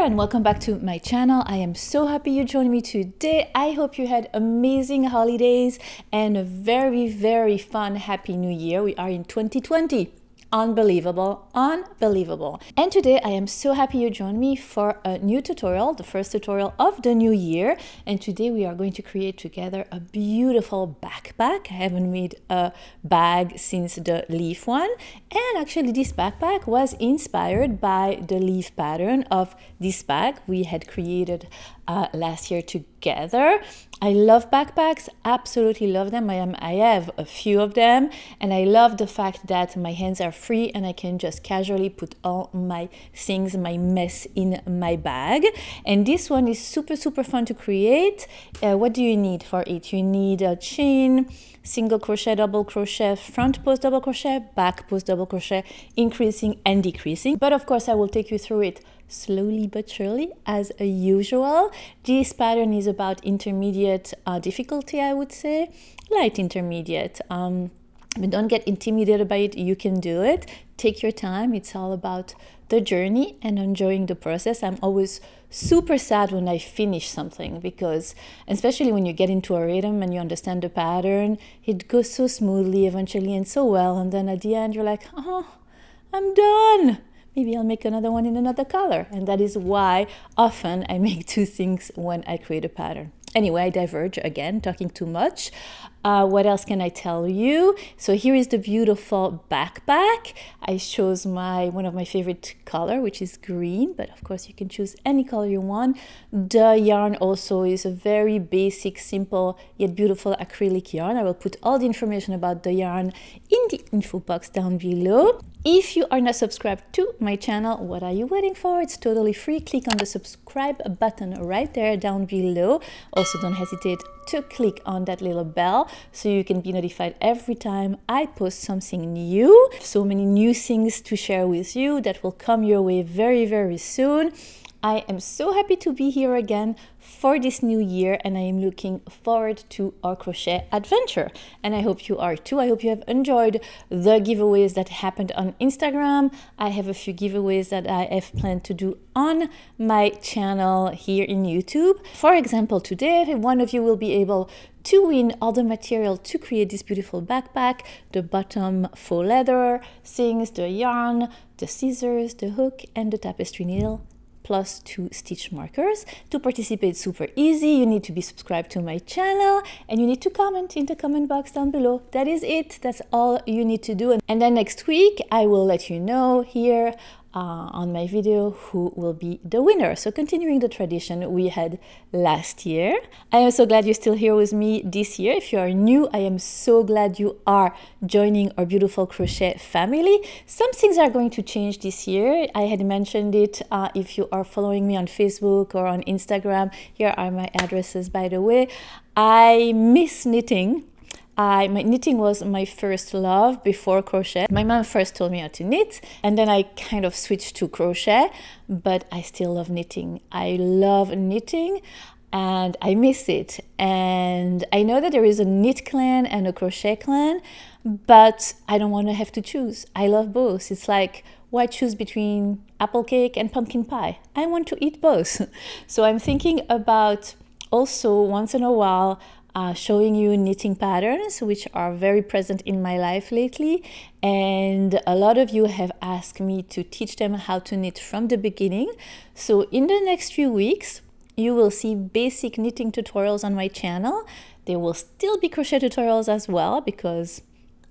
and welcome back to my channel. I am so happy you joined me today. I hope you had amazing holidays and a very fun happy new year. We are in 2020. Unbelievable, unbelievable. And today I am so happy you joined me for a new tutorial, the first tutorial of the new year. And today we are going to create together a beautiful backpack. I haven't made a bag since the leaf one. And actually this backpack was inspired by the leaf pattern of this bag we had created last year together. I love backpacks, absolutely love them. I have a few of them, and I love the fact that my hands are free and I can just casually put all my things, my mess in my bag. And this one is super fun to create. What do you need for it? You need a chain, single crochet, double crochet, front post double crochet, back post double crochet, increasing and decreasing. But of course I will take you through it slowly but surely as usual. This pattern is about intermediate difficulty, I would say, light intermediate. But don't get intimidated by it. You can do it. Take your time. It's all about the journey and enjoying the process. I'm always super sad when I finish something, because especially when you get into a rhythm and you understand the pattern, it goes so smoothly eventually and so well, and then at the end you're like, oh, I'm done. Maybe I'll make another one in another color. And that is why often I make two things when I create a pattern. Anyway, I diverge again, talking too much. What else can I tell you? So here is the beautiful backpack. I chose one of my favorite color, which is green, but of course you can choose any color you want. The yarn also is a very basic, simple, yet beautiful acrylic yarn. I will put all the information about the yarn in the info box down below. If you are not subscribed to my channel, what are you waiting for? It's totally free. Click on the subscribe button right there down below. Also, don't hesitate to click on that little bell so you can be notified every time I post something new. So many new things to share with you that will come your way very soon. I am so happy to be here again for this new year, and I am looking forward to our crochet adventure. And I hope you are too. I hope you have enjoyed the giveaways that happened on Instagram. I have a few giveaways that I have planned to do on my channel here in YouTube. For example, today, one of you will be able to win all the material to create this beautiful backpack: the bottom faux leather things, the yarn, the scissors, the hook, and the tapestry needle, plus 2 stitch markers. To participate, super easy. You need to be subscribed to my channel and you need to comment in the comment box down below. That is it. That's all you need to do. And then next week I will let you know here on my video who will be the winner. So continuing the tradition we had last year. I am so glad you're still here with me this year. If you are new, I am so glad you are joining our beautiful crochet family. Some things are going to change this year. I had mentioned it. If you are following me on Facebook or on Instagram, here are my addresses, by the way. I miss knitting. My knitting was my first love before crochet. My mom first told me how to knit, and then I kind of switched to crochet, but I still love knitting. I love knitting and I miss it. And I know that there is a knit clan and a crochet clan, but I don't want to have to choose. I love both. It's like, why choose between apple cake and pumpkin pie? I want to eat both. So I'm thinking about also once in a while showing you knitting patterns, which are very present in my life lately. And a lot of you have asked me to teach them how to knit from the beginning. So in the next few weeks, you will see basic knitting tutorials on my channel. There will still be crochet tutorials as well, because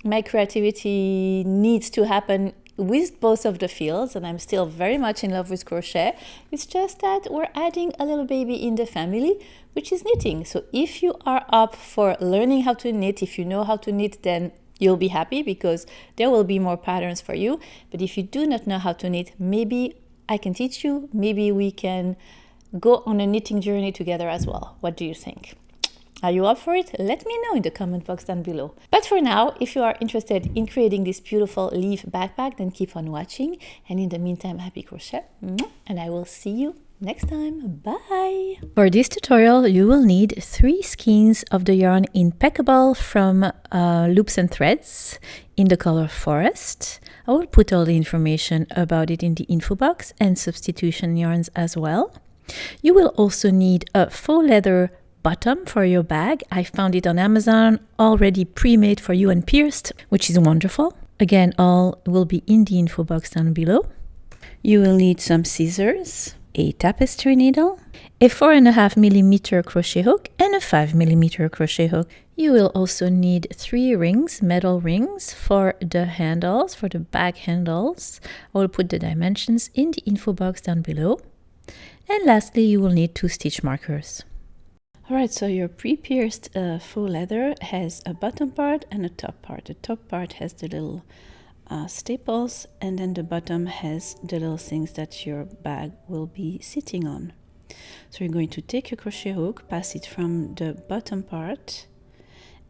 my creativity needs to happen with both of the fields, and I'm still very much in love with crochet. It's just that we're adding a little baby in the family, which is knitting. So if you are up for learning how to knit, if you know how to knit, then you'll be happy because there will be more patterns for you. But if you do not know how to knit, maybe I can teach you. Maybe we can go on a knitting journey together as well. What do you think? Are you up for it? Let me know in the comment box down below. But for now, if you are interested in creating this beautiful leaf backpack, then keep on watching. And in the meantime, happy crochet. And I will see you next time. Bye! For this tutorial, you will need 3 skeins of the yarn Impeccable from Loops and Threads in the color Forest. I will put all the information about it in the info box and substitution yarns as well. You will also need a faux leather bottom for your bag. I found it on Amazon, already pre-made for you and pierced, which is wonderful. Again, all will be in the info box down below. You will need some scissors, a tapestry needle, a 4.5mm crochet hook, and a 5mm crochet hook. You will also need 3 rings, metal rings, for the handles, for the bag handles. I will put the dimensions in the info box down below. And lastly, you will need 2 stitch markers. Alright, so your pre-pierced faux leather has a bottom part and a top part. The top part has the little staples, and then the bottom has the little things that your bag will be sitting on. So you're going to take your crochet hook, pass it from the bottom part,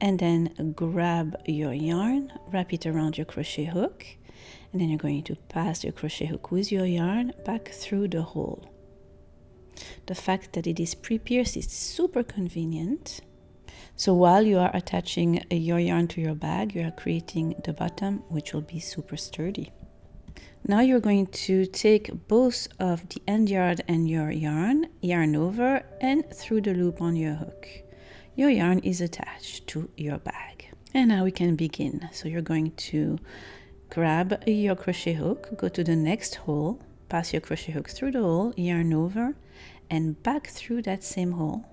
and then grab your yarn, wrap it around your crochet hook, and then you're going to pass your crochet hook with your yarn back through the hole. The fact that it is pre-pierced is super convenient. So while you are attaching your yarn to your bag, you are creating the bottom, which will be super sturdy. Now you're going to take both of the end yard and your yarn over and through the loop on your hook. Your yarn is attached to your bag. And now we can begin. So you're going to grab your crochet hook, go to the next hole, pass your crochet hook through the hole, yarn over, and back through that same hole,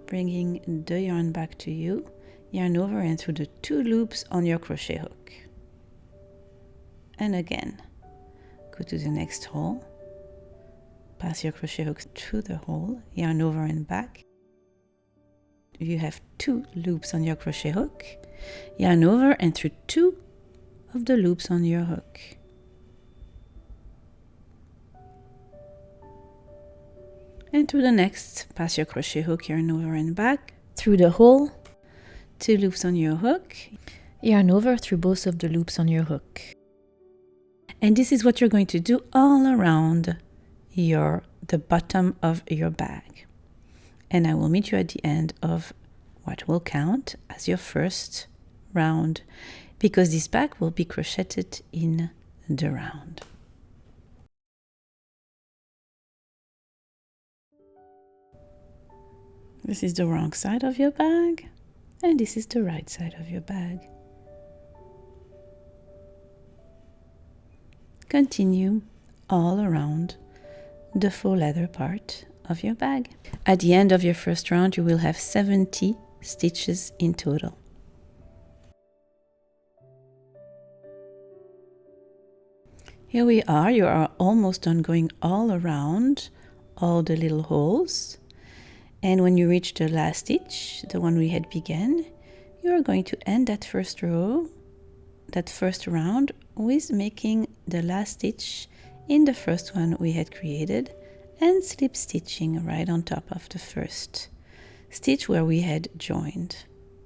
bringing the yarn back to you, yarn over and through the 2 loops on your crochet hook. And again, go to the next hole, pass your crochet hook through the hole, yarn over and back. You have 2 loops on your crochet hook, yarn over and through 2 of the loops on your hook. And to the next, pass your crochet hook, yarn over and back, through the hole, 2 loops on your hook, yarn over through both of the loops on your hook. And this is what you're going to do all around the bottom of your bag. And I will meet you at the end of what will count as your first round, because this bag will be crocheted in the round. This is the wrong side of your bag, and this is the right side of your bag. Continue all around the faux leather part of your bag. At the end of your first round, you will have 70 stitches in total. Here we are. You are almost done going all around all the little holes. And when you reach the last stitch, the one we had begun, you are going to end that first row, that first round, with making the last stitch in the first one we had created and slip stitching right on top of the first stitch where we had joined.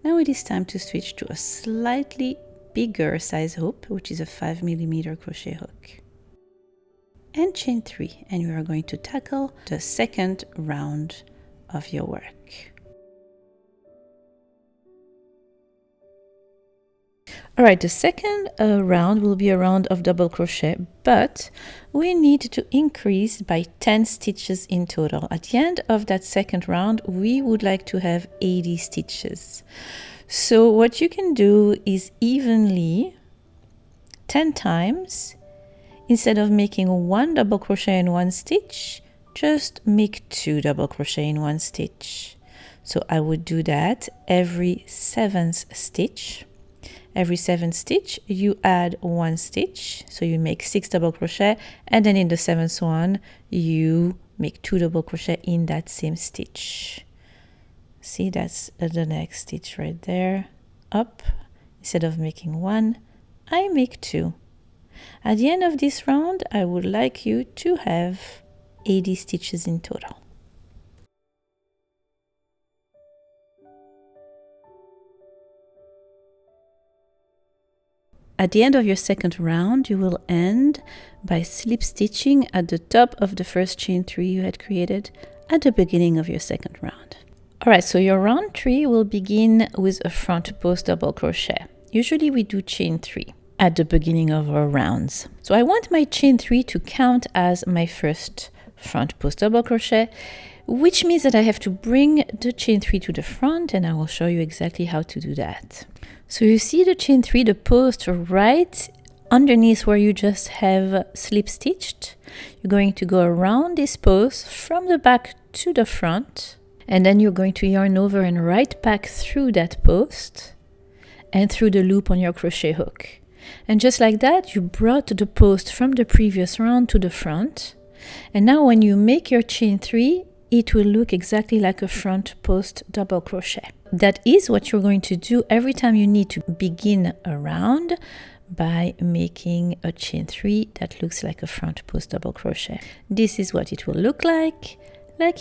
Now it is time to switch to a slightly bigger size hook, which is a 5mm crochet hook. And chain 3, and we are going to tackle the second round of your work. Alright, the second round will be a round of double crochet, but we need to increase by 10 stitches in total. At the end of that second round, we would like to have 80 stitches. So what you can do is evenly 10 times, instead of making 1 double crochet in 1 stitch, just make 2 double crochet in 1 stitch. So I would do that every 7th stitch. Every 7th stitch you add 1 stitch, so you make 6 double crochet, and then in the 7th one you make 2 double crochet in that same stitch. See, that's the next stitch right there. Up, instead of making 1, I make 2. At the end of this round, I would like you to have 80 stitches in total. At the end of your second round, you will end by slip stitching at the top of the first chain 3 you had created at the beginning of your second round. Alright, so your round 3 will begin with a front post double crochet. Usually we do chain 3. at the beginning of our rounds. So I want my chain 3 to count as my first front post double crochet, which means that I have to bring the chain 3 to the front, and I will show you exactly how to do that. So you see the chain 3, the post right underneath where you just have slip stitched. You're going to go around this post from the back to the front, and then you're going to yarn over and right back through that post and through the loop on your crochet hook. And just like that, you brought the post from the previous round to the front. And now when you make your chain 3, it will look exactly like a front post double crochet. That is what you're going to do every time you need to begin a round, by making a chain 3 that looks like a front post double crochet. This is what it will look like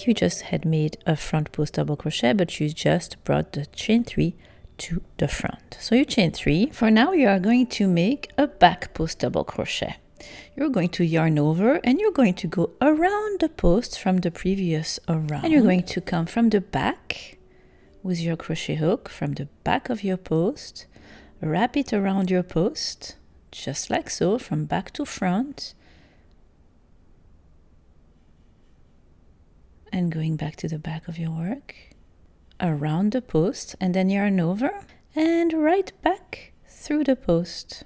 you just had made a front post double crochet, but you just brought the chain 3 to the front. So you chain 3. For now, you are going to make a back post double crochet. You're going to yarn over and you're going to go around the post from the previous round. And you're going to come from the back with your crochet hook from the back of your post, wrap it around your post, just like so, from back to front, and going back to the back of your work, around the post, and then yarn over and right back through the post.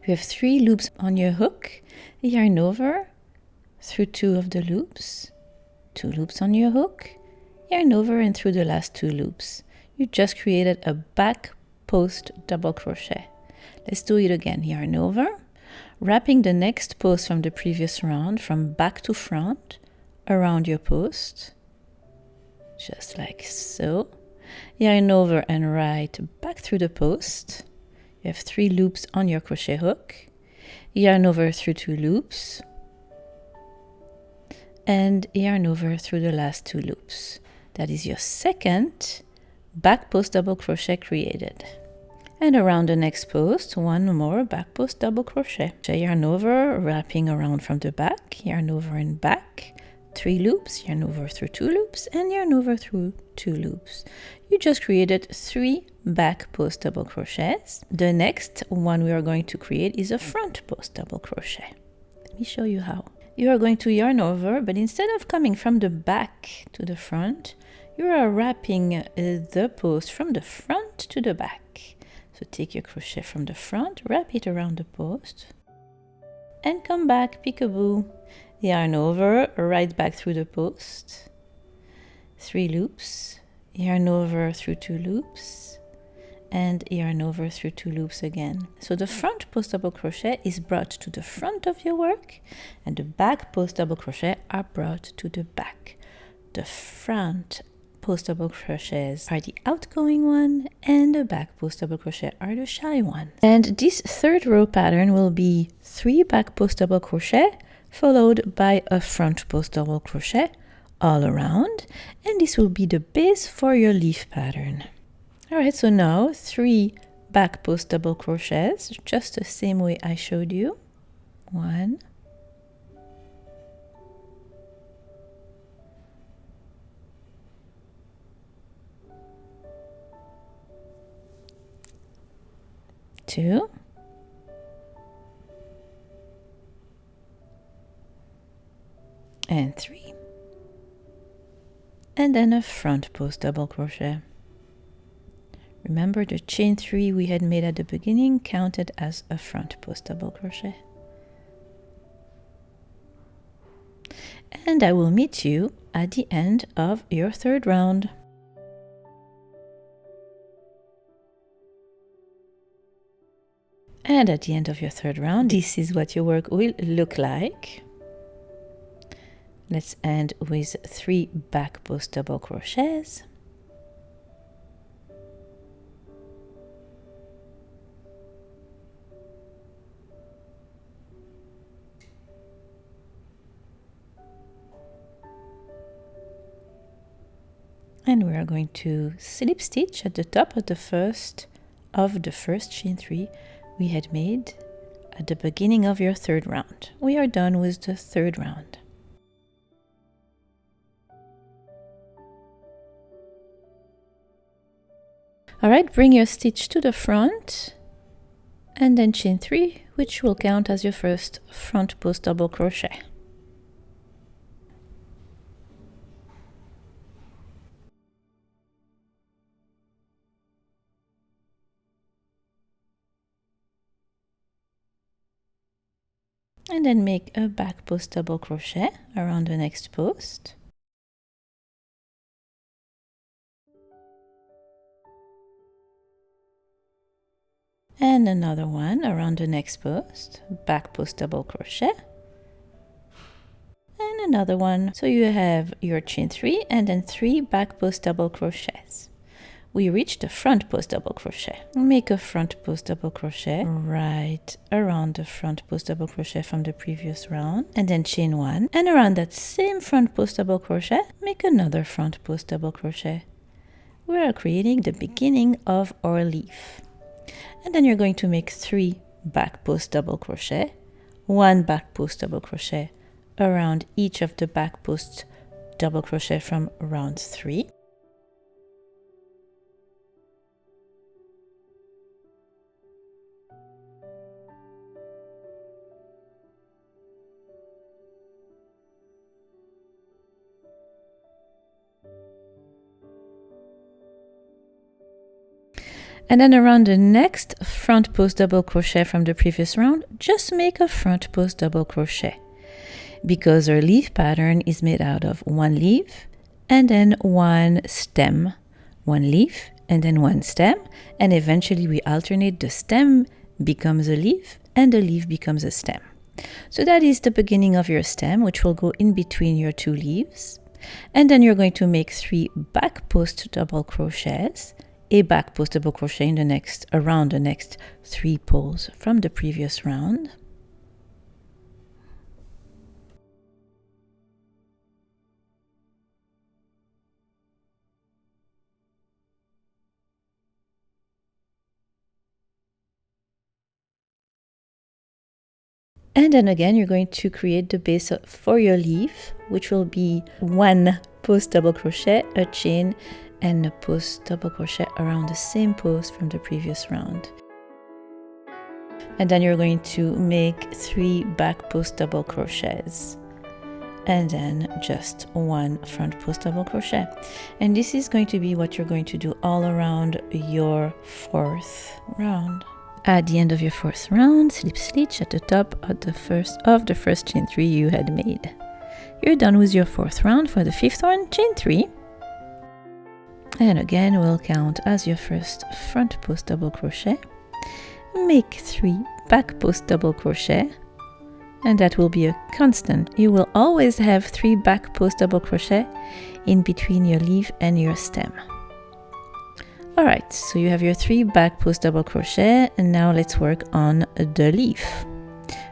You have 3 loops on your hook, yarn over through 2 of the loops, 2 loops on your hook, yarn over and through the last 2 loops. You just created a back post double crochet. Let's do it again. Yarn over, wrapping the next post from the previous round from back to front around your post, just like so. Yarn over and right back through the post. You have 3 loops on your crochet hook. Yarn over through 2 loops and yarn over through the last 2 loops. That is your second back post double crochet created. And around the next post, 1 more back post double crochet. Yarn over, wrapping around from the back, yarn over and back, 3 loops, yarn over through 2 loops, and yarn over through 2 loops. You just created 3 back post double crochets. The next one we are going to create is a front post double crochet. Let me show you how. You are going to yarn over, but instead of coming from the back to the front, you are wrapping the post from the front to the back. So take your crochet from the front, wrap it around the post, and come back, peekaboo. Yarn over, right back through the post, 3 loops, yarn over through 2 loops, and yarn over through 2 loops again. So the front post double crochet is brought to the front of your work, and the back post double crochet are brought to the back. The front post double crochets are the outgoing one, and the back post double crochet are the shy one. And this third row pattern will be 3 back post double crochet followed by a front post double crochet all around, and this will be the base for your leaf pattern. All right, so now 3 back post double crochets, just the same way I showed you. 1, 2, and 3, and then a front post double crochet. Remember, the chain 3 we had made at the beginning counted as a front post double crochet. And I will meet you at the end of your third round. And at the end of your third round, this is what your work will look like. Let's end with 3 back post double crochets. And we are going to slip stitch at the top of the first chain 3 we had made at the beginning of your third round. We are done with the third round. All right, bring your stitch to the front and then chain 3, which will count as your first front post double crochet. And then make a back post double crochet around the next post. And another one around the next post, back post double crochet. And another one. So you have your chain 3 and then 3 back post double crochets. We reached the front post double crochet. Make a front post double crochet right around the front post double crochet from the previous round, and then chain 1, and around that same front post double crochet make another front post double crochet. We are creating the beginning of our leaf. And then you're going to make 3 back post double crochet, 1 back post double crochet around each of the back post double crochet from round 3. And then around the next front post double crochet from the previous round, just make a front post double crochet, because our leaf pattern is made out of 1 leaf and then 1 stem, 1 leaf and then 1 stem, and eventually we alternate. The stem becomes a leaf and the leaf becomes a stem. So that is the beginning of your stem, which will go in between your 2 leaves. And then you're going to make 3 back post double crochets, a back post double crochet in the next, around the next 3 poles from the previous round. And then again, you're going to create the base for your leaf, which will be 1 post double crochet, a chain, and a post double crochet around the same post from the previous round. And then you're going to make 3 back post double crochets, and then just 1 front post double crochet. And this is going to be what you're going to do all around your 4th round. At the end of your 4th round, slip stitch at the top of the first chain 3 you had made. You're done with your 4th round. For the 5th one, chain 3. And again, we'll count as your first front post double crochet. Make 3 back post double crochet, and that will be a constant. You will always have 3 back post double crochet in between your leaf and your stem. Alright, so you have your 3 back post double crochet, and now let's work on the leaf.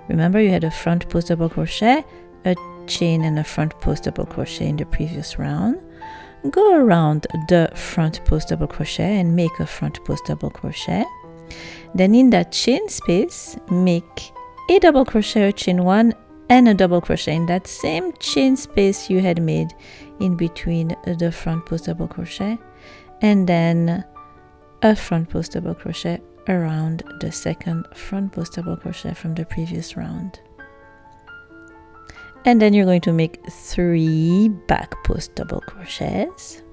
Remember, you had a front post double crochet, a chain, and a front post double crochet in the previous round. Go around the front post double crochet and make a front post double crochet. Then in that chain space, make a double crochet, a chain 1, and a double crochet in that same chain space you had made in between the front post double crochet, and then a front post double crochet around the second front post double crochet from the previous round. And then you're going to make 3 back post double crochets.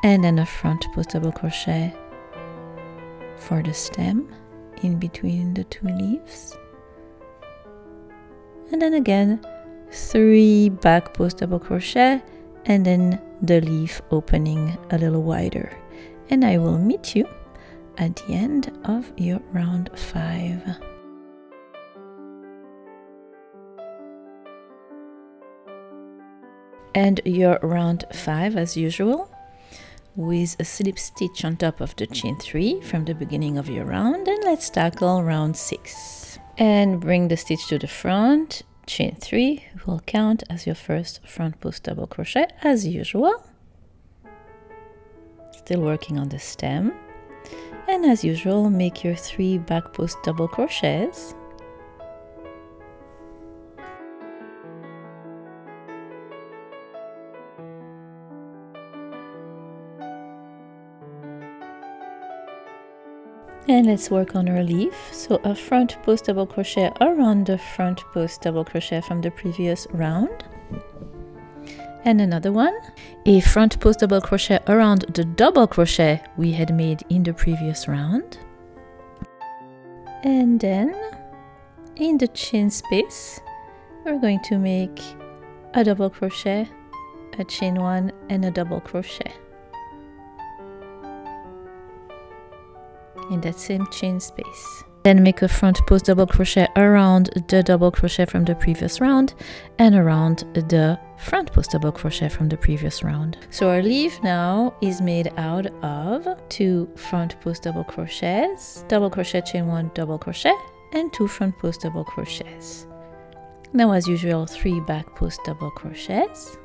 And then a front post double crochet for the stem in between the 2 leaves. And then again, 3 back post double crochet, and then the leaf opening a little wider. And I will meet you at the end of your round 5. And your round 5 as usual, with a slip stitch on top of the chain 3 from the beginning of your round. And let's tackle round 6. And bring the stitch to the front. Chain 3 will count as your first front post double crochet as usual. Still working on the stem. And as usual, make your 3 back post double crochets. And let's work on our leaf. So a front post double crochet around the front post double crochet from the previous round. And another one, a front post double crochet around the double crochet we had made in the previous round. And then in the chain space, we're going to make a double crochet, a chain one, and a double crochet in that same chain space. Then make a front post double crochet around the double crochet from the previous round and around the front post double crochet from the previous round. So our leaf now is made out of 2 front post double crochets, double crochet, chain 1, double crochet, and 2 front post double crochets. Now, as usual, 3 back post double crochets.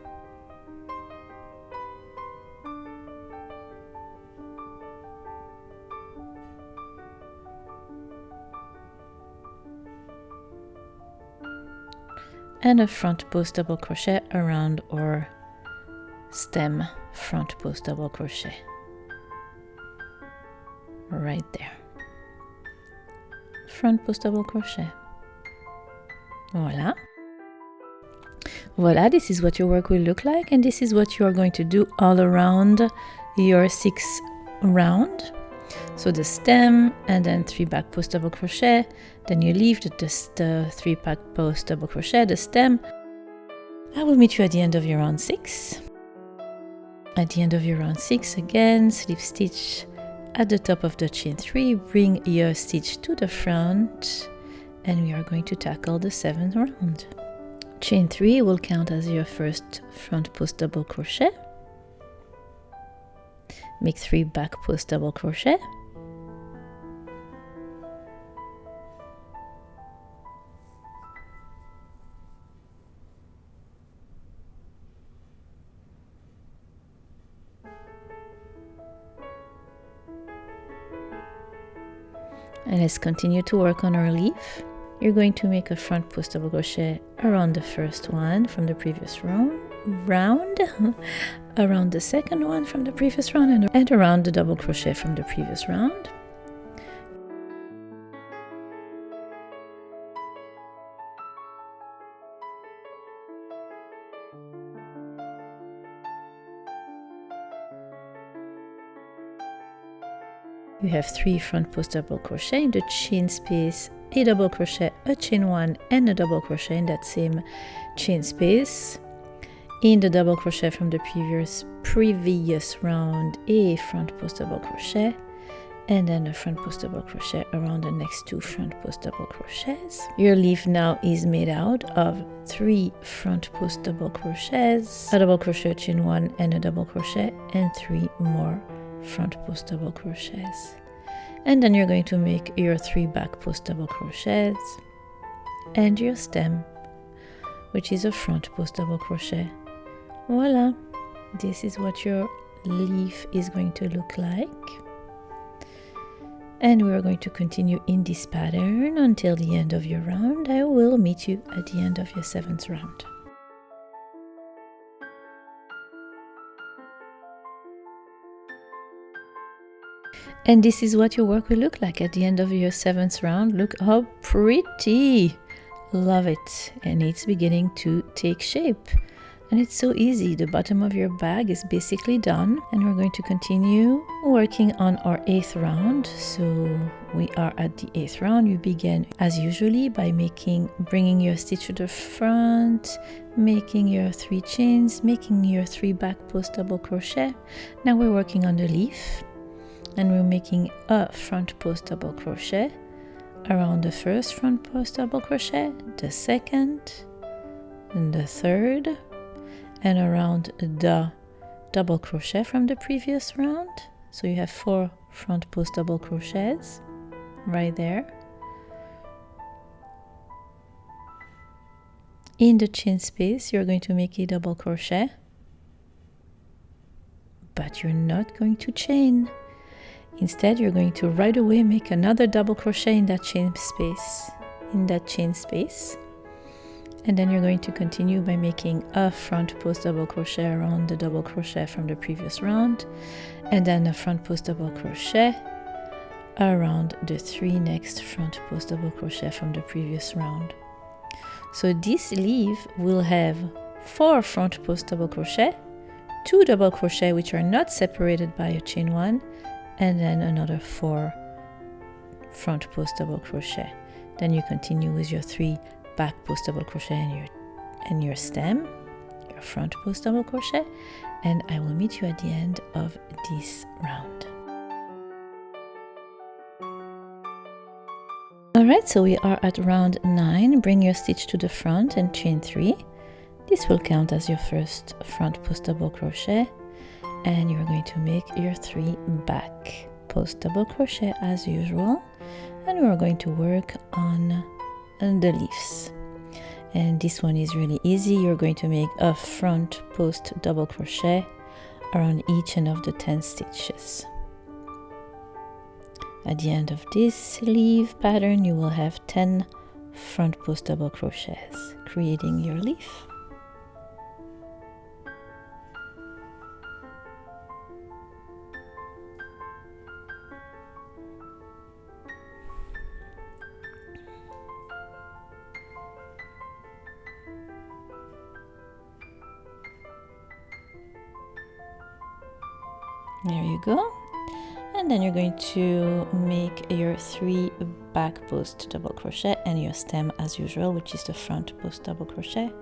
And a front post double crochet around our stem front post double crochet right there. Front post double crochet. Voila. Voila, this is what your work will look like, and this is what you are going to do all around your 6th round. So the stem, and then 3 back post double crochet, then you leave the 3 back post double crochet, the stem. I will meet you at the end of your round 6. At the end of your round 6, again, slip stitch at the top of the chain 3, bring your stitch to the front, and we are going to tackle the 7th round. Chain 3 will count as your first front post double crochet. Make 3 back post double crochet. And let's continue to work on our leaf. You're going to make a front post double crochet around the first one from the previous round, around the second one from the previous round, and around the double crochet from the previous round. You have 3 front post double crochet in the chain space, a double crochet, a chain 1, and a double crochet in that same chain space. In the double crochet from the previous round, a front post double crochet, and then a front post double crochet around the next 2 front post double crochets. Your leaf now is made out of 3 front post double crochets, a double crochet, chain 1, and a double crochet, and 3 more front post double crochets. And then you're going to make your 3 back post double crochets and your stem, which is a front post double crochet. Voila, this is what your leaf is going to look like. And we are going to continue in this pattern until the end of your round. I will meet you at the end of your 7th round. And this is what your work will look like at the end of your 7th round. Look how pretty! Love it. And it's beginning to take shape. And it's so easy. The bottom of your bag is basically done. And we're going to continue working on our 8th round. So we are at the 8th round. You begin as usually by bringing your stitch to the front, making your 3 chains, making your 3 back post double crochet. Now we're working on the leaf. And we're making a front post double crochet around the first front post double crochet, the second, and the third, and around the double crochet from the previous round. So you have 4 front post double crochets right there. In the chain space, you're going to make a double crochet, but you're not going to chain. Instead, you're going to right away make another double crochet in that chain space, and then you're going to continue by making a front post double crochet around the double crochet from the previous round, and then a front post double crochet around the 3 next front post double crochet from the previous round. So this sleeve will have 4 front post double crochet, 2 double crochet which are not separated by a chain 1, and then another 4 front post double crochet. Then you continue with your 3 back post double crochet and your stem, your front post double crochet, and I will meet you at the end of this round. Alright, so we are at round 9. Bring your stitch to the front and chain 3. This will count as your first front post double crochet, and you're going to make your 3 back post double crochet as usual, and we're going to work on the leaves. And this one is really easy. You're going to make a front post double crochet around each and of the 10 stitches. At the end of this sleeve pattern, you will have 10 front post double crochets, creating your leaf. There you go. And then you're going to make your 3 back post double crochet and your stem as usual, which is the front post double crochet.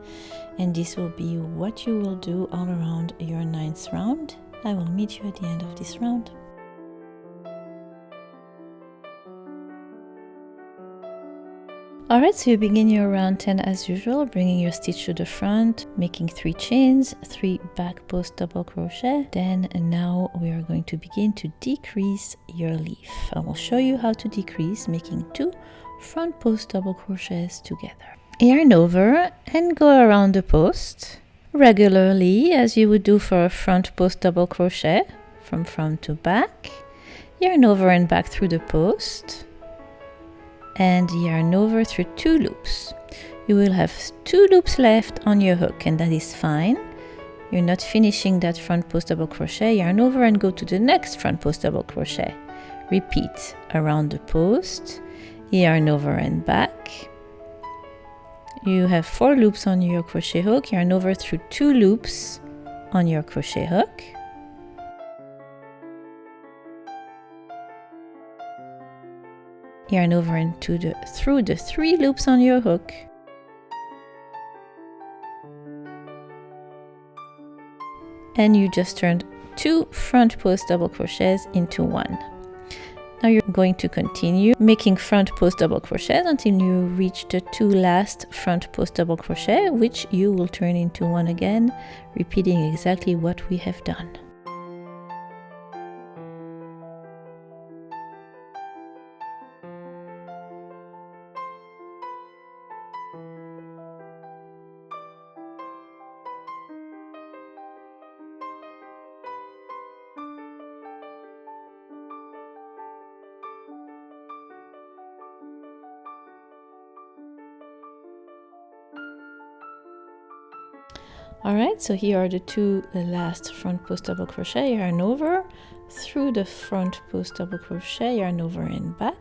And this will be what you will do all around your 9th round. I will meet you at the end of this round. Alright, so you begin your round 10 as usual, bringing your stitch to the front, making 3 chains, 3 back post double crochet. Then now we are going to begin to decrease your leaf. I will show you how to decrease, making 2 front post double crochets together. Yarn over and go around the post regularly as you would do for a front post double crochet from front to back. Yarn over and back through the post, and yarn over through 2 loops. You will have 2 loops left on your hook, and that is fine. You're not finishing that front post double crochet. Yarn over and go to the next front post double crochet. Repeat around the post, yarn over and back. You have 4 loops on your crochet hook. Yarn over through 2 loops on your crochet hook. Yarn over into through the 3 loops on your hook. And you just turned 2 front post double crochets into 1. Now you're going to continue making front post double crochets until you reach the 2 last front post double crochet, which you will turn into 1 again, repeating exactly what we have done. Alright, so here are the 2 last front post double crochet. Yarn over through the front post double crochet, yarn over and back.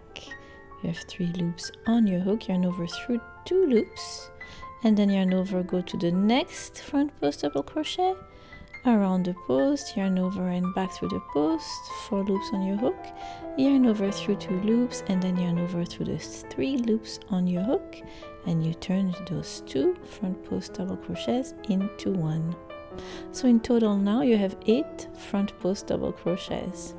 You have 3 loops on your hook, yarn over through 2 loops, and then yarn over, go to the next front post double crochet, around the post, yarn over and back through the post, 4 loops on your hook, yarn over through 2 loops, and then yarn over through the 3 loops on your hook, and you turn those 2 front post double crochets into 1. So in total now you have 8 front post double crochets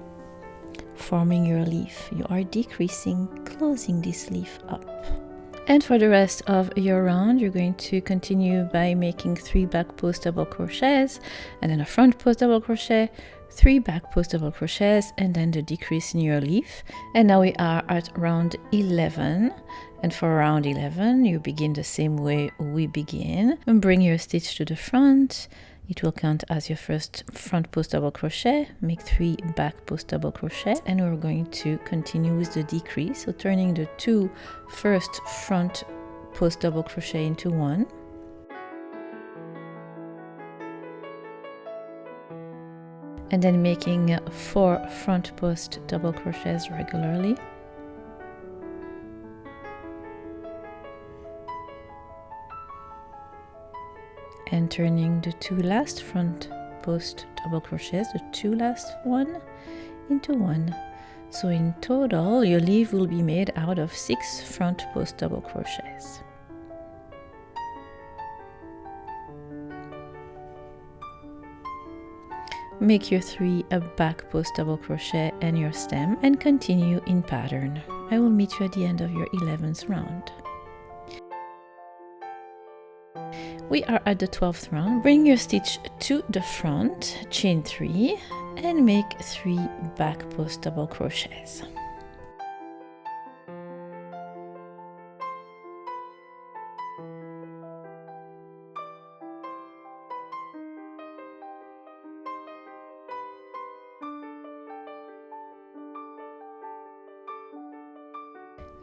forming your leaf. You are decreasing, closing this leaf up. And for the rest of your round, you're going to continue by making 3 back post double crochets, and then a front post double crochet, 3 back post double crochets, and then the decrease in your leaf. And now we are at round 11. And for round 11, you begin the same way we begin. And bring your stitch to the front. It will count as your first front post double crochet. Make 3 back post double crochet, and we're going to continue with the decrease. So turning the 2 first front post double crochet into 1. and then making 4 front post double crochets regularly. And turning the 2 last front post double crochets, the 2 last one, into 1. So in total, your leaf will be made out of 6 front post double crochets. Make your 3 back post double crochet and your stem and continue in pattern. I will meet you at the end of your 11th round. We are at the 12th round. Bring your stitch to the front, chain 3, and make 3 back post double crochets.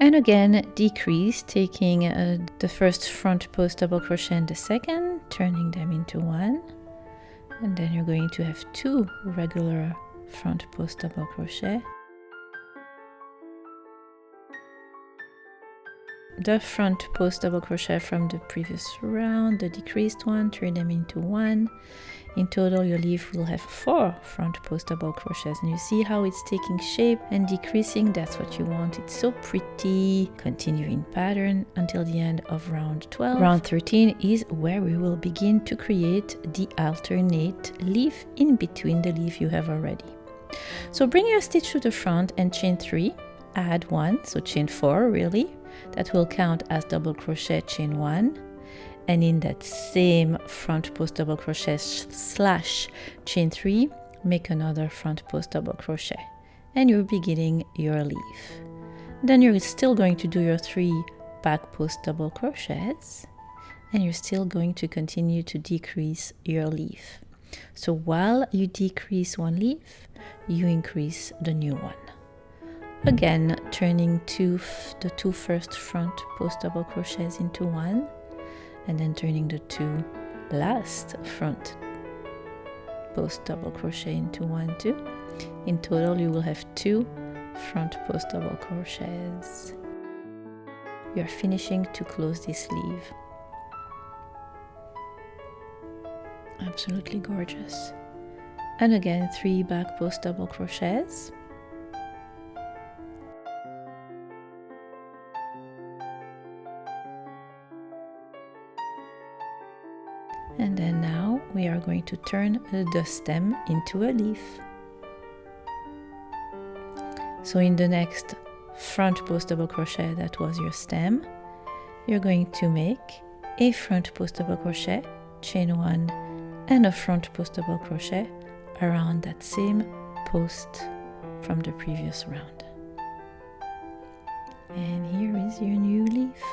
And again, decrease, taking the first front post double crochet and the second, turning them into 1. And then you're going to have 2 regular front post double crochet. The front post double crochet from the previous round, the decreased one, turn them into 1. In total, your leaf will have 4 front post double crochets, and you see how it's taking shape and decreasing. That's what you want. It's so pretty. Continue in pattern until the end of round 12. Round 13 is where we will begin to create the alternate leaf in between the leaf you have already. So bring your stitch to the front and chain 3, add 1, so chain 4 really. That will count as double crochet, chain 1. And in that same front post double crochet slash chain 3, make another front post double crochet, and you're beginning your leaf. Then you're still going to do your 3 back post double crochets, and you're still going to continue to decrease your leaf. So while you decrease one leaf, you increase the new one. Again, turning the 2 first front post double crochets into 1, and then turning the 2 last front post double crochet into 1 too. In total, you will have 2 front post double crochets. You are finishing to close this sleeve. Absolutely gorgeous. And again, 3 back post double crochets. And then now we are going to turn the stem into a leaf. So in the next front post double crochet that was your stem, you're going to make a front post double crochet, chain 1, and a front post double crochet around that same post from the previous round. And here is your new leaf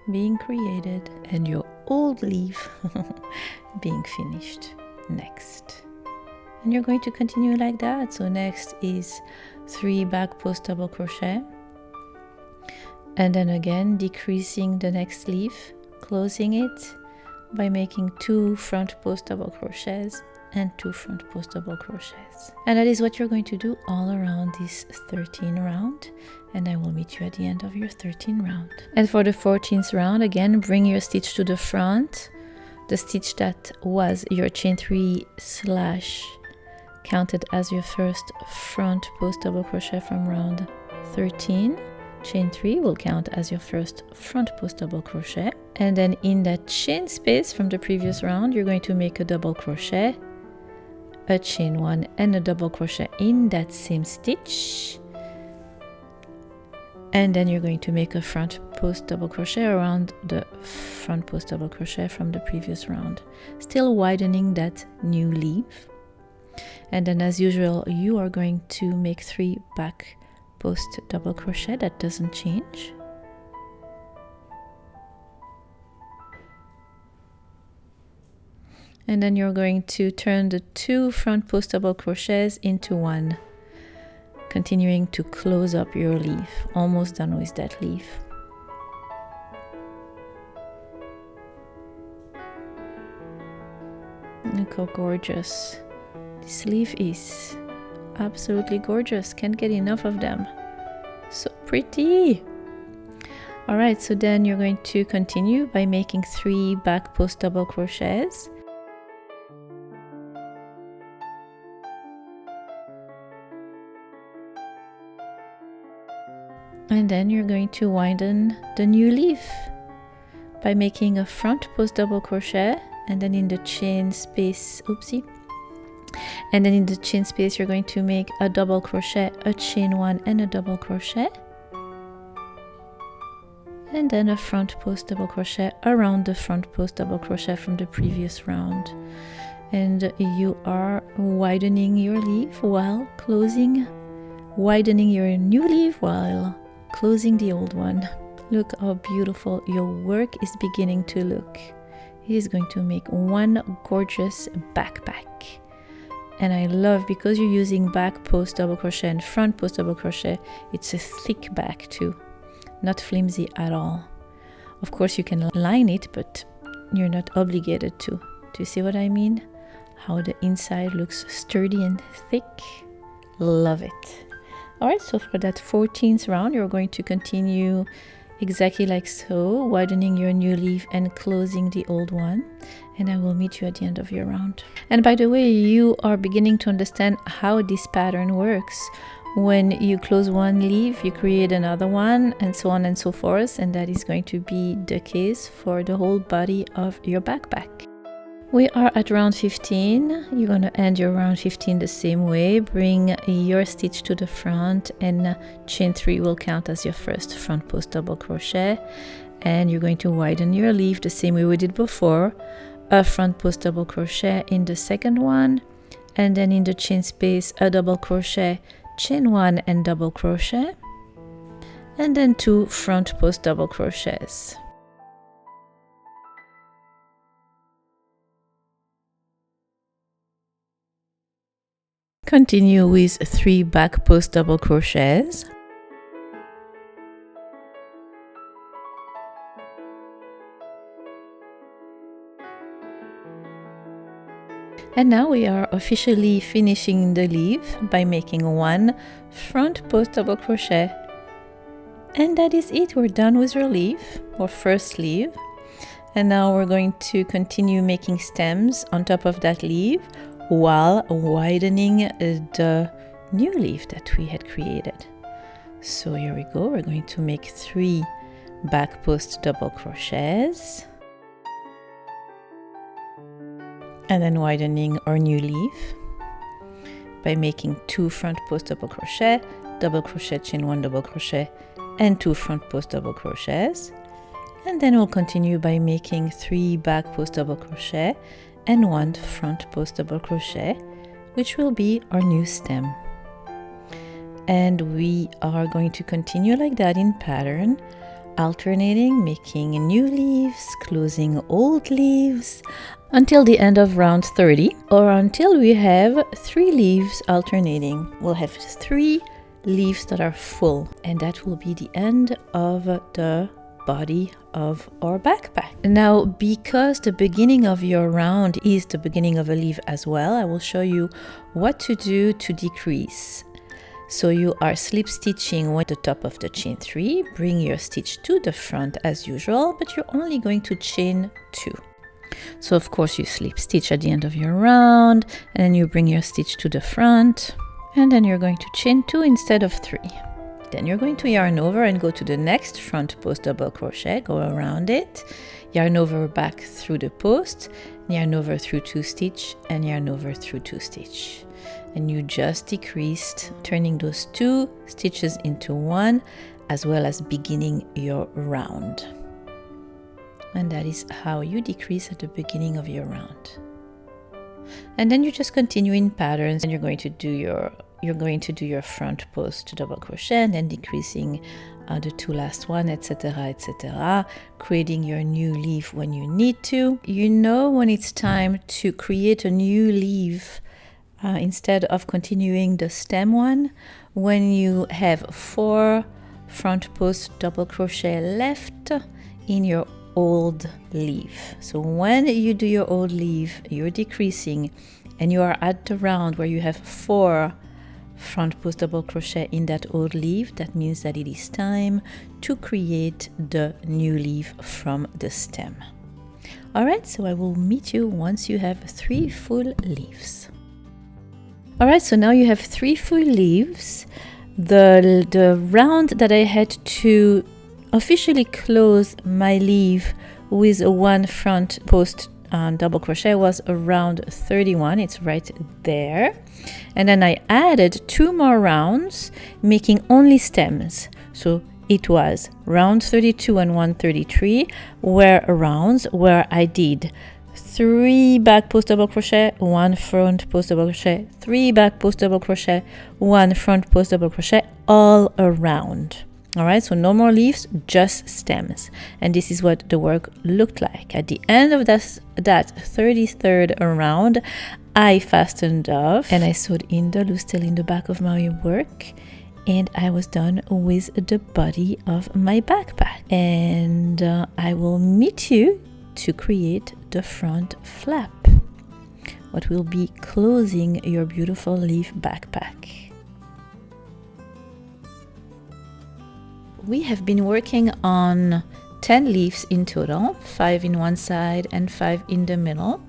being created, and your old leaf being finished next. And you're going to continue like that. So next is 3 back post double crochet, and then again decreasing the next leaf, closing it by making 2 front post double crochets and 2 front post double crochets. And that is what you're going to do all around this 13 round, and I will meet you at the end of your 13 round. And for the 14th round, again, bring your stitch to the front, the stitch that was your chain 3 slash counted as your first front post double crochet from round 13. Chain 3 will count as your first front post double crochet, and then in that chain space from the previous round, you're going to make a double crochet, a chain 1, and a double crochet in that same stitch, and then you're going to make a front post double crochet around the front post double crochet from the previous round, still widening that new leaf. And then as usual, you are going to make 3 back post double crochet. That doesn't change. And then you're going to turn the 2 front post double crochets into 1, continuing to close up your leaf. Almost done with that leaf. Look how gorgeous This leaf is absolutely gorgeous. Can't get enough of them. So pretty. All right, so then you're going to continue by making 3 back post double crochets. And then you're going to widen the new leaf by making a front post double crochet, and then in the chain space, and then in the chain space you're going to make a double crochet, a chain 1 and a double crochet, and then a front post double crochet around the front post double crochet from the previous round. And you are widening your leaf while widening your new leaf while closing the old one. Look how beautiful your work is beginning to look. It is going to make one gorgeous backpack. And I love, because you're using back post double crochet and front post double crochet, it's a thick back too, not flimsy at all. Of course you can line it, but you're not obligated to. Do you see what I mean? How the inside looks sturdy and thick. Love it. All right, so for that 14th round, you're going to continue exactly like so, widening your new leaf and closing the old one. And I will meet you at the end of your round. And by the way, you are beginning to understand how this pattern works. When you close one leaf, you create another one, and so on and so forth. And that is going to be the case for the whole body of your backpack. We are at round 15. You're going to end your round 15 the same way. Bring your stitch to the front, and chain 3 will count as your first front post double crochet. And you're going to widen your leaf the same way we did before. A front post double crochet in the second one, and then in the chain space a double crochet, chain 1 and double crochet, and then 2 front post double crochets. Continue with 3 back post double crochets. And now we are officially finishing the leaf by making 1 front post double crochet. And that is it. We're done with our leaf, or first sleeve. And now we're going to continue making stems on top of that leaf, while widening the new leaf that we had created. So here we go. We're going to make 3 back post double crochets, and then widening our new leaf by making 2 front post double crochet, chain 1 double crochet, and 2 front post double crochets. And then we'll continue by making 3 back post double crochet and 1 front post double crochet, which will be our new stem. And we are going to continue like that in pattern, alternating, making new leaves, closing old leaves, until the end of round 30, or until we have 3 leaves alternating. We'll have 3 leaves that are full, and that will be the end of the body of our backpack. Now, because the beginning of your round is the beginning of a leaf as well, I will show you what to do to decrease. So you are slip stitching at the top of the chain 3, bring your stitch to the front as usual, but you're only going to chain 2. So of course you slip stitch at the end of your round, and then you bring your stitch to the front, and then you're going to chain 2 instead of 3. Then you're going to yarn over and go to the next front post double crochet, go around it, yarn over back through the post, yarn over through 2 stitch, and yarn over through 2 stitch. And you just decreased, turning those 2 stitches into 1, as well as beginning your round. And that is how you decrease at the beginning of your round. And then you just continue in patterns, and you're going to do your front post double crochet, and then decreasing the 2 last one, etc., etc., creating your new leaf when you need to. You know when it's time to create a new leaf instead of continuing the stem one, when you have 4 front post double crochet left in your old leaf. So when you do your old leaf, you're decreasing and you are at the round where you have 4 front post double crochet in that old leaf, that means that it is time to create the new leaf from the stem. Alright, so I will meet you once you have 3 full leaves. Alright, so now you have 3 full leaves. The round that I had to officially close my leaf with a 1 front post double crochet was around 31. It's right there. And then I added 2 more rounds, making only stems. So it was round 32 and 133 were rounds where I did 3 back post double crochet, 1 front post double crochet, 3 back post double crochet, 1 front post double crochet, all around. All right, so no more leaves, just stems. And this is what the work looked like. At the end of that 33rd round, I fastened off and I sewed in the loose tail in the back of my work. And I was done with the body of my backpack. And I will meet you to create the front flap, what will be closing your beautiful leaf backpack. We have been working on 10 leaves in total, 5 in one side and 5 in the middle.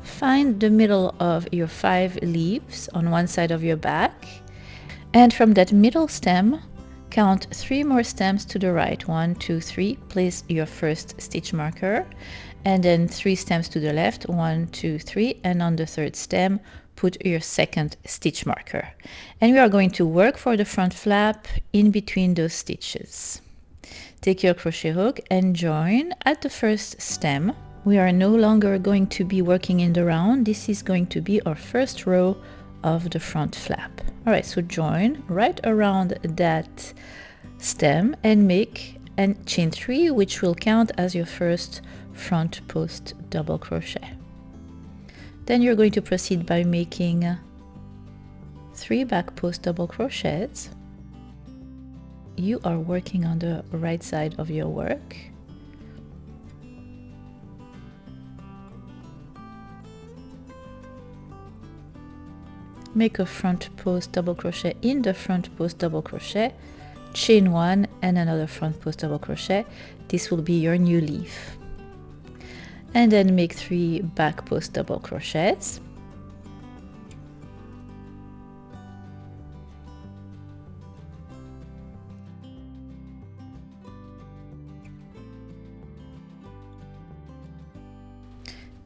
Find the middle of your 5 leaves on one side of your back, and from that middle stem, count 3 more stems to the right. 1, 2, 3. Place your first stitch marker, and then 3 stems to the left. 1, 2, 3. And on the 3rd stem, put your second stitch marker. And we are going to work for the front flap in between those stitches. Take your crochet hook and join at the first stem. We are no longer going to be working in the round. This is going to be our first row of the front flap. All right, so join right around that stem and make a chain 3, which will count as your first front post double crochet. Then you're going to proceed by making 3 back post double crochets. You are working on the right side of your work. Make a front post double crochet in the front post double crochet, chain 1 and another front post double crochet. This will be your new leaf. And then make 3 back post double crochets.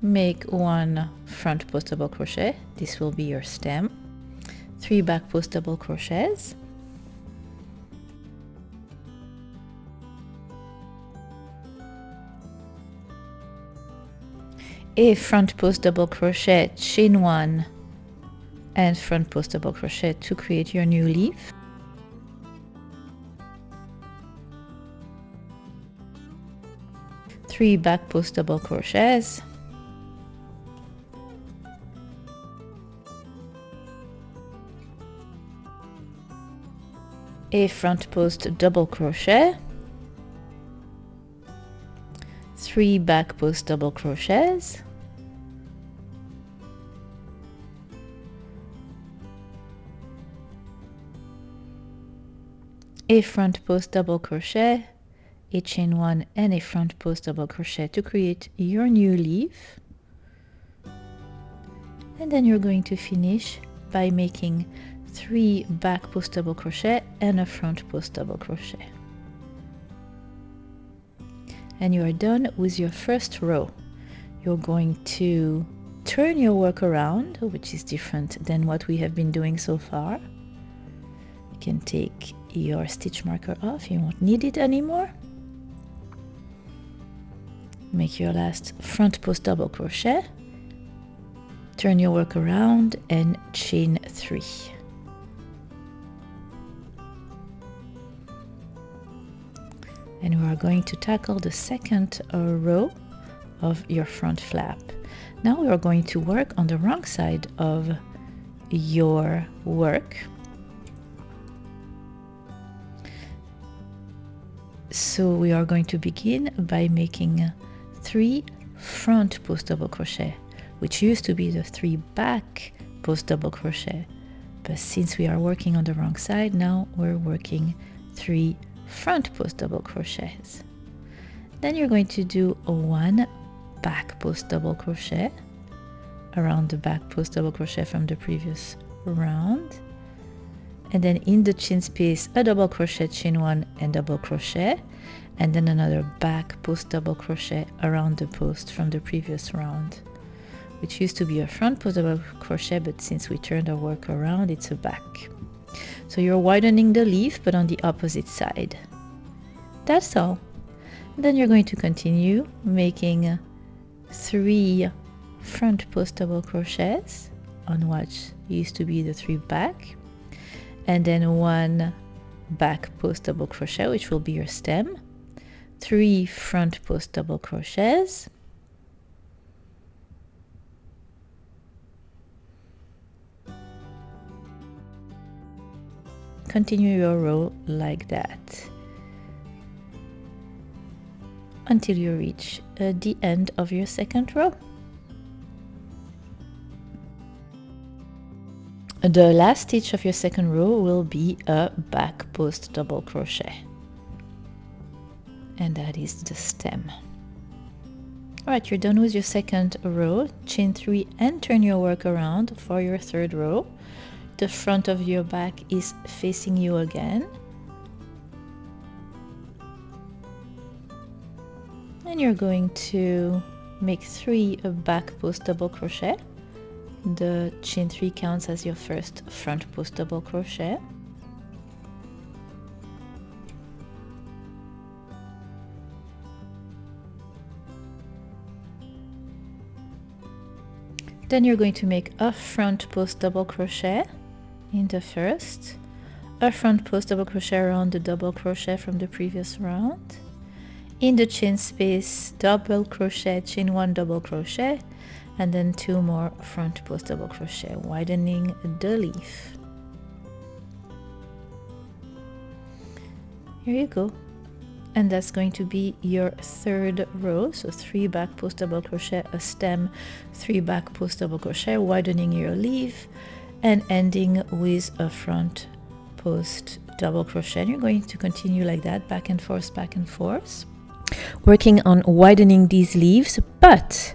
Make 1 front post double crochet. This will be your stem. 3 back post double crochets. A front post double crochet, chain 1 and front post double crochet to create your new leaf. Three back post double crochets. A front post double crochet, 3 back post double crochets, a front post double crochet, a chain 1 and a front post double crochet to create your new leaf. And then you're going to finish by making 3 back post double crochet and a front post double crochet. And you are done with your first row. You're going to turn your work around, which is different than what we have been doing so far. You can take your stitch marker off, you won't need it anymore. Make your last front post double crochet, turn your work around and chain 3. And we are going to tackle the second row of your front flap. Now we are going to work on the wrong side of your work. So we are going to begin by making 3 front post double crochet. which used to be the 3 back post double crochet. But since we are working on the wrong side, now we're working 3 front post double crochets. Then you're going to do 1 back post double crochet around the back post double crochet from the previous round, and then in the chain space a double crochet, chain 1 and double crochet, and then another back post double crochet around the post from the previous round, which used to be a front post double crochet, but since we turned our work around, it's a back. So you're widening the leaf, but on the opposite side. That's all. Then you're going to continue making 3 front post double crochets on what used to be the 3 back, and then 1 back post double crochet, which will be your stem, 3 front post double crochets, continue your row like that until you reach the end of your second row. The last stitch of your second row will be a back post double crochet, and that is the stem. Alright, you're done with your second row. Chain 3 and turn your work around for your third row. The front of your back is facing you again, and you're going to make 3 back post double crochet. The chain 3 counts as your first front post double crochet. Then you're going to make a front post double crochet in the first, a front post double crochet around the double crochet from the previous round. In the chain space, double crochet, chain 1 double crochet, and then 2 more front post double crochet, widening the leaf. Here you go. And that's going to be your third row. So 3 back post double crochet, a stem, 3 back post double crochet, widening your leaf, and ending with a front post double crochet. And you're going to continue like that, back and forth, working on widening these leaves, but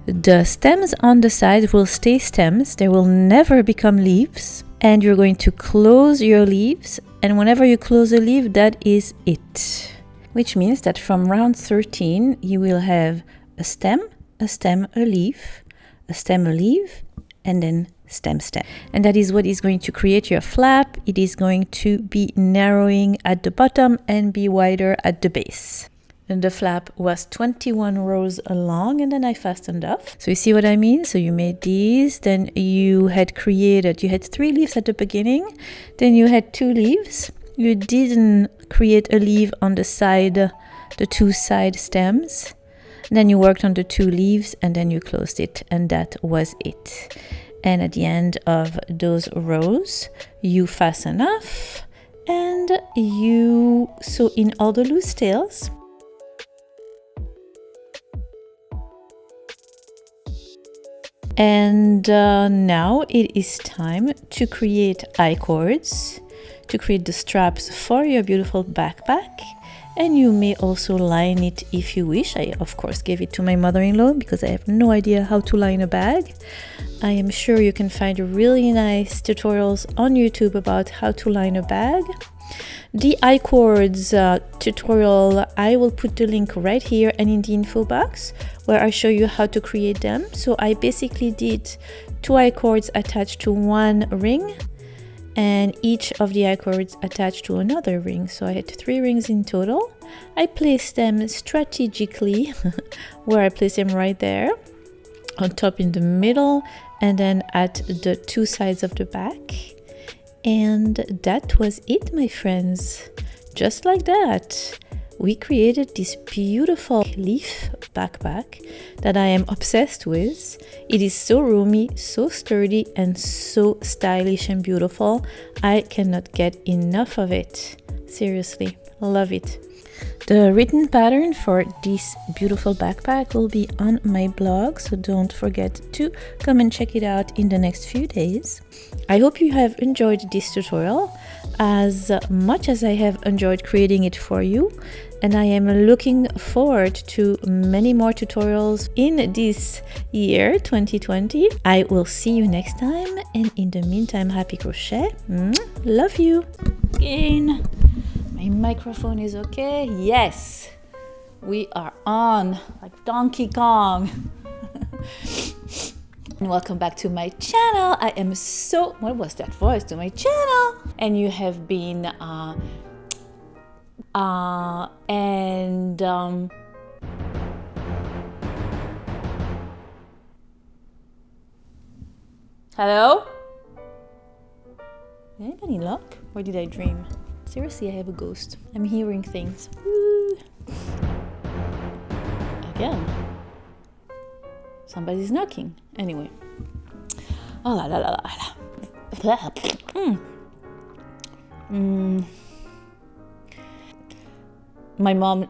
the stems on the side will stay stems. They will never become leaves. And you're going to close your leaves, and whenever you close a leaf, that is it. Which means that from round 13, you will have a stem, a leaf, a stem, a leaf, and then stem, stem. And that is what is going to create your flap. It is going to be narrowing at the bottom and be wider at the base. And the flap was 21 rows long, and then I fastened off. So you see what I mean? So you made these, then you had 3 leaves at the beginning, then you had 2 leaves. You didn't create a leaf on the side, the 2 side stems. Then you worked on the 2 leaves, and then you closed it, and that was it. And at the end of those rows, you fasten off, and you sew in all the loose tails. And now it is time to create I-cords, to create the straps for your beautiful backpack. And you may also line it if you wish. I, of course, gave it to my mother-in-law because I have no idea how to line a bag. I am sure you can find really nice tutorials on YouTube about how to line a bag. The I-cords tutorial, I will put the link right here and in the info box where I show you how to create them. So I basically did 2 I-cords attached to 1 ring, and each of the I-cords attached to another ring. So I had 3 rings in total. I placed them strategically where I placed them right there, on top in the middle, and then at the 2 sides of the back. And that was it, my friends. Just like that, we created this beautiful leaf backpack that I am obsessed with. It is so roomy, so sturdy, and so stylish and beautiful. I cannot get enough of it. Seriously, love it. The written pattern for this beautiful backpack will be on my blog, so don't forget to come and check it out in the next few days. I hope you have enjoyed this tutorial as much as I have enjoyed creating it for you, and I am looking forward to many more tutorials in this year 2020. I will see you next time, and in the meantime, happy crochet. Love you. Again. My microphone is okay. Yes, we are on like Donkey Kong. And welcome back to my channel. I am so, what was that voice? To my channel. And you have been hello? Did anybody knock? Or did I dream? Seriously, I have a ghost. I'm hearing things. Woo. Again. Somebody's knocking. Anyway. Oh la la la la. My mom.